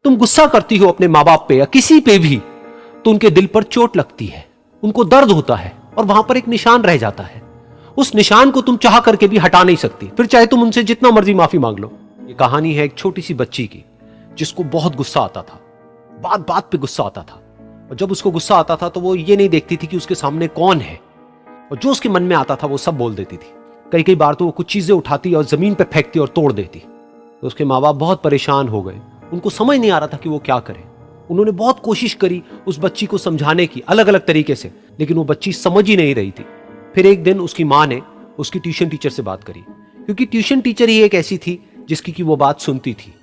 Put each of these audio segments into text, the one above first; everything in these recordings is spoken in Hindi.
तुम गुस्सा करती हो अपने माँ बाप पे या किसी पे भी, तो उनके दिल पर चोट लगती है, उनको दर्द होता है और वहां पर एक निशान रह जाता है। उस निशान को तुम चाह करके भी हटा नहीं सकती, फिर चाहे तुम उनसे जितना मर्जी माफी मांग लो। ये कहानी है एक छोटी सी बच्ची की जिसको बहुत गुस्सा आता था, बात बात पे गुस्सा आता था। और जब उसको गुस्सा आता था तो वो ये नहीं देखती थी कि उसके सामने कौन है, और जो उसके मन में आता था वो सब बोल देती थी। कई कई बार तो वो कुछ चीजें उठाती और जमीन पे फेंकती और तोड़ देती। तो उसके माँ बाप बहुत परेशान हो गए, उनको समझ नहीं आ रहा था कि वो क्या करें। उन्होंने बहुत कोशिश करी उस बच्ची को समझाने की अलग अलग तरीके से, लेकिन वो बच्ची समझ ही नहीं रही थी। फिर एक दिन उसकी माँ ने उसकी ट्यूशन टीचर से बात करी, क्योंकि ट्यूशन टीचर ही एक ऐसी थी जिसकी की वो बात सुनती थी।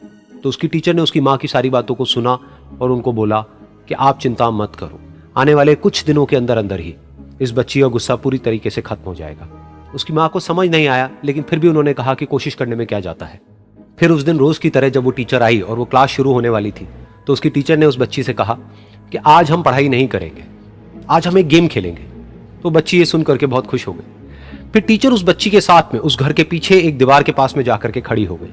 तो उसकी टीचर ने उसकी माँ की सारी बातों को सुना और उनको बोला कि आप चिंता मत करो, आने वाले कुछ दिनों के अंदर अंदर ही इस बच्ची का गुस्सा पूरी तरीके से खत्म हो जाएगा। उसकी माँ को समझ नहीं आया, लेकिन फिर भी उन्होंने कहा कि कोशिश करने में क्या जाता है। फिर उस दिन रोज की तरह जब वो टीचर आई और वो क्लास शुरू होने वाली थी, तो उसकी टीचर ने उस बच्ची से कहा कि आज हम पढ़ाई नहीं करेंगे, आज हम एक गेम खेलेंगे। तो बच्ची ये सुन करके बहुत खुश हो गई। फिर टीचर उस बच्ची के साथ में उस घर के पीछे एक दीवार के पास में जाकर के खड़ी हो गई,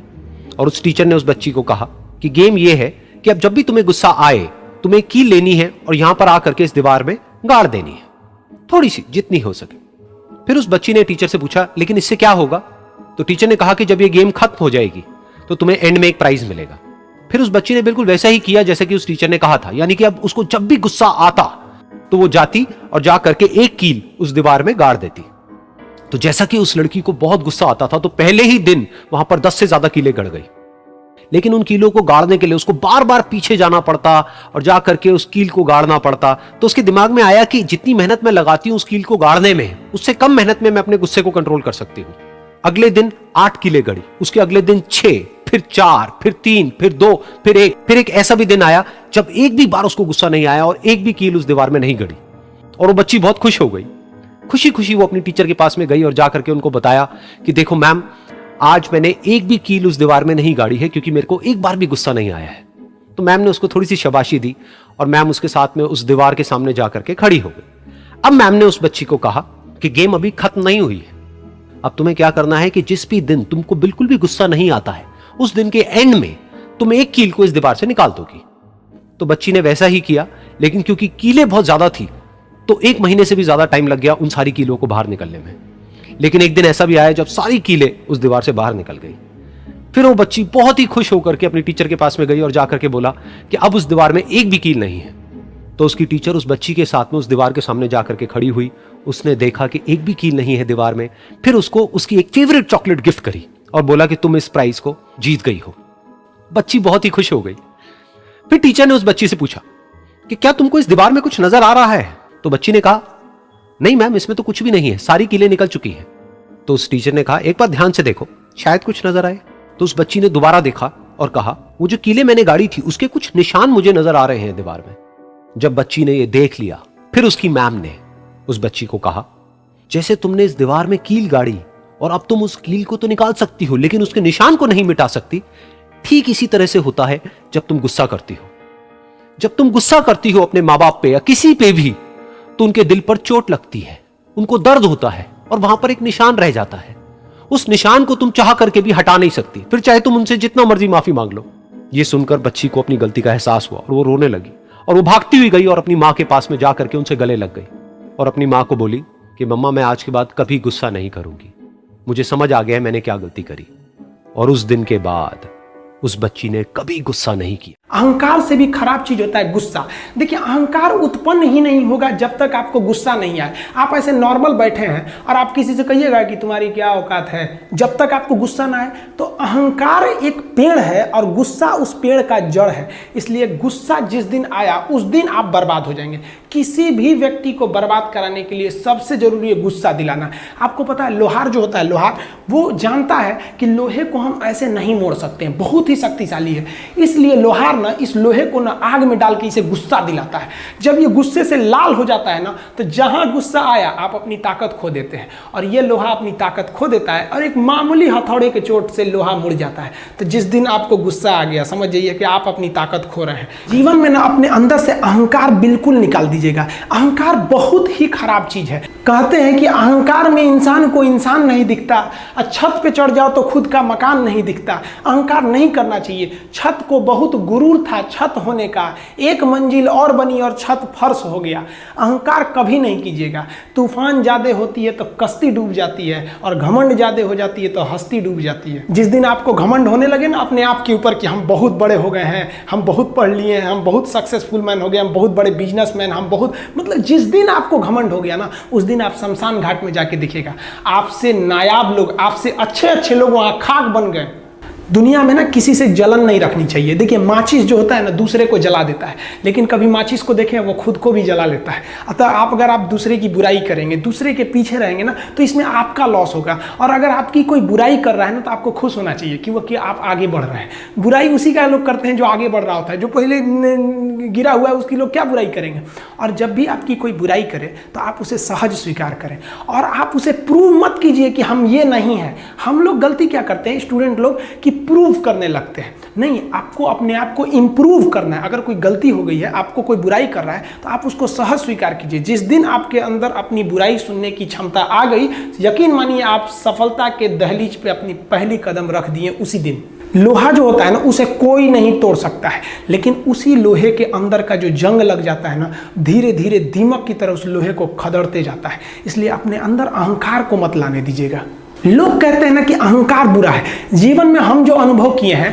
और उस टीचर ने उस बच्ची को कहा कि गेम ये है कि अब जब भी तुम्हें गुस्सा आए, तुम्हें कील लेनी है और यहां पर आकर के इस दीवार में गाड़ देनी है, थोड़ी सी, जितनी हो सके। फिर उस बच्ची ने टीचर से पूछा, लेकिन इससे क्या होगा? तो टीचर ने कहा कि जब ये गेम खत्म हो जाएगी तो तुम्हें एंड में एक प्राइज मिलेगा। फिर उस बच्ची ने बिल्कुल वैसा ही किया जैसे कि उस टीचर ने कहा था, यानी कि अब उसको जब भी गुस्सा आता तो वो जाती और जा करके एक कील उस दीवार में गाड़ देती। तो जैसा कि उस लड़की को बहुत गुस्सा आता था, तो पहले ही दिन वहां पर 10 से ज्यादा कीलें गड़ गई। लेकिन उन कीलों को गाड़ने के लिए उसको बार बार पीछे जाना पड़ता और जा करके उस कील को गाड़ना पड़ता। तो उसके दिमाग में आया कि जितनी मेहनत मैं लगाती हूं उस कील को गाड़ने में, उससे कम मेहनत में मैं अपने गुस्से को कंट्रोल कर सकती हूं। अगले दिन 8 कीलें गड़ी, उसके अगले दिन 6, फिर 4, फिर 3, फिर 2, फिर 1। फिर एक ऐसा भी दिन आया जब एक भी बार उसको गुस्सा नहीं आया और एक भी कील उस दीवार में नहीं गड़ी, और वो बच्ची बहुत खुश हो गई। खुशी खुशी वो अपनी टीचर के पास में गई और जाकर के उनको बताया कि देखो मैम, आज मैंने एक भी कील उस दीवार में नहीं गाड़ी है, क्योंकि मेरे को एक बार भी गुस्सा नहीं आया है। तो मैम ने उसको थोड़ी सी शाबाशी दी और मैम उसके साथ में उस दीवार के सामने जाकर के खड़ी हो गई। अब मैम ने उस बच्ची को कहा कि गेम अभी खत्म नहीं हुई है, अब तुम्हें क्या करना है कि जिस भी दिन तुमको बिल्कुल भी गुस्सा नहीं आता है, उस दिन के एंड में तुम एक कील को इस दीवार से निकाल दोगी। तो बच्ची ने वैसा ही किया, लेकिन क्योंकि कीलें बहुत ज्यादा थी तो 1 महीने से भी ज्यादा टाइम लग गया उन सारी कीलों को बाहर निकलने में। लेकिन एक दिन ऐसा भी आया जब सारी कीलें उस दीवार से बाहर निकल गई। फिर वो बच्ची बहुत ही खुश होकर के अपनी टीचर के पास में गई और जाकर के बोला कि अब उस दीवार में एक भी कील नहीं है। तो उसकी टीचर उस बच्ची के साथ में उस दीवार के सामने जाकर के खड़ी हुई, उसने देखा कि एक भी कील नहीं है दीवार में। फिर उसको उसकी एक फेवरेट चॉकलेट गिफ्ट करी और बोला कि तुम इस प्राइज को जीत गई हो। बच्ची बहुत ही खुश हो गई। फिर टीचर ने उस बच्ची से पूछा कि क्या तुमको इस दीवार में कुछ नजर आ रहा है? तो बच्ची ने कहा, नहीं मैम, इसमें तो कुछ भी नहीं है, सारी कीलें निकल चुकी हैं। तो उस टीचर ने कहा, एक बार ध्यान से देखो, शायद कुछ नजर आए। तो उस बच्ची ने दोबारा देखा और कहा, वो जो कीलें मैंने गाड़ी थी उसके कुछ निशान मुझे नजर आ रहे हैं दीवार में। जब बच्ची ने ये देख लिया, फिर उसकी मैम ने उस बच्ची को कहा, जैसे तुमने इस दीवार में कील गाड़ी और अब तुम उस कील को तो निकाल सकती हो लेकिन उसके निशान को नहीं मिटा सकती, ठीक इसी तरह से होता है जब तुम गुस्सा करती हो। जब तुम गुस्सा करती हो अपने माँ बाप पे या किसी पे भी, तो उनके दिल पर चोट लगती है, उनको दर्द होता है और वहां पर एक निशान रह जाता है। उस निशान को तुम चाह करके भी हटा नहीं सकती, फिर चाहे तुम उनसे जितना मर्जी माफी मांग लो। ये सुनकर बच्ची को अपनी गलती का एहसास हुआ और वो रोने लगी और वो भागती हुई गई और अपनी माँ के पास में जाकर के उनसे गले लग गई और अपनी माँ को बोली कि मम्मा, मैं आज के बाद कभी गुस्सा नहीं करूंगी, मुझे समझ आ गया है मैंने क्या गलती करी। और उस दिन के बाद उस बच्ची ने कभी गुस्सा नहीं किया। अहंकार से भी खराब चीज होता है गुस्सा। देखिए, अहंकार उत्पन्न ही नहीं होगा जब तक आपको गुस्सा नहीं आए। आप ऐसे नॉर्मल बैठे हैं और आप किसी से कहिएगा कि तुम्हारी क्या औकात है, जब तक आपको गुस्सा ना आए। तो अहंकार एक पेड़ है और गुस्सा उस पेड़ का जड़ है। इसलिए गुस्सा जिस दिन आया उस दिन आप बर्बाद हो जाएंगे। किसी भी व्यक्ति को बर्बाद कराने के लिए सबसे जरूरी है गुस्सा दिलाना। आपको पता है, लोहार जो होता है, लोहार वो जानता है कि लोहे को हम ऐसे नहीं मोड़ सकते हैं, बहुत ही शक्तिशाली है। इसलिए लोहार ना इस लोहे को ना आग में डाल के इसे गुस्सा दिलाता है। जब ये गुस्से से लाल हो जाता है ना, तो जहां गुस्सा आया आप अपनी ताकत खो देते हैं और ये लोहा अपनी ताकत खो देता है और एक मामूली हथौड़े के चोट से लोहा मुड़ जाता है। तो जिस दिन आपको गुस्सा आ गया, समझ जाइए कि आप अपनी ताकत खो रहे हैं। जीवन में ना अपने अंदर से अहंकार बिल्कुल निकाल दीजिएगा। अहंकार बहुत ही खराब चीज है। कहते हैं कि अहंकार में इंसान को इंसान नहीं दिखता, और छत पे चढ़ जाओ तो खुद का मकान नहीं दिखता। अहंकार नहीं करना चाहिए। छत को बहुत गुरूर था छत होने का, एक मंजिल और बनी और छत फर्श हो गया। अहंकार कभी नहीं कीजिएगा। तूफान ज़्यादा होती है तो कश्ती डूब जाती है, और घमंड ज़्यादा हो जाती है तो हस्ती डूब जाती है। जिस दिन आपको घमंड होने लगे ना अपने आप के ऊपर कि हम बहुत बड़े हो गए हैं, हम बहुत पढ़ लिए हैं, हम बहुत सक्सेसफुल मैन हो गए, हम बहुत बड़े बिजनेसमैन, हम बहुत, मतलब जिस दिन आपको घमंड हो गया ना, उस दिन आप शमशान घाट में जाके दिखेगा आपसे नायाब लोग, आपसे अच्छे अच्छे लोग वहां खाक बन गए। दुनिया में ना किसी से जलन नहीं रखनी चाहिए। देखिए माचिस जो होता है ना दूसरे को जला देता है, लेकिन कभी माचिस को देखें वो खुद को भी जला लेता है। अतः अगर आप दूसरे की बुराई करेंगे, दूसरे के पीछे रहेंगे ना, तो इसमें आपका लॉस होगा। और अगर आपकी कोई बुराई कर रहा है ना तो आपको खुश होना चाहिए कि आप आगे बढ़ रहे हैं। बुराई उसी का लोग करते हैं जो आगे बढ़ रहा होता है, जो पहले गिरा हुआ है उसकी लोग क्या बुराई करेंगे। और जब भी आपकी कोई बुराई करे तो आप उसे सहज स्वीकार करें, और आप उसे प्रूव मत कीजिए कि हम ये नहीं हैं। हम लोग गलती क्या करते हैं स्टूडेंट लोग कि प्रूव करने लगते हैं। नहीं, आपको अपने आप को इंप्रूव करना है। अगर कोई गलती हो गई है, आपको कोई बुराई कर रहा है, तो आप उसको सहज स्वीकार कीजिए। जिस दिन आपके अंदर अपनी बुराई सुनने की क्षमता आ गई, यकीन मानिए आप सफलता के दहलीज पे अपनी पहली कदम रख दिए उसी दिन। लोहा जो होता है ना उसे कोई नहीं तोड़ सकता है, लेकिन उसी लोहे के अंदर का जो जंग लग जाता है ना, धीरे धीरे दीमक की तरह उस लोहे को खदड़ते जाता है। इसलिए अपने अंदर अहंकार को मत लाने दीजिएगा। लोग कहते हैं ना कि अहंकार बुरा है। जीवन में हम जो अनुभव किए हैं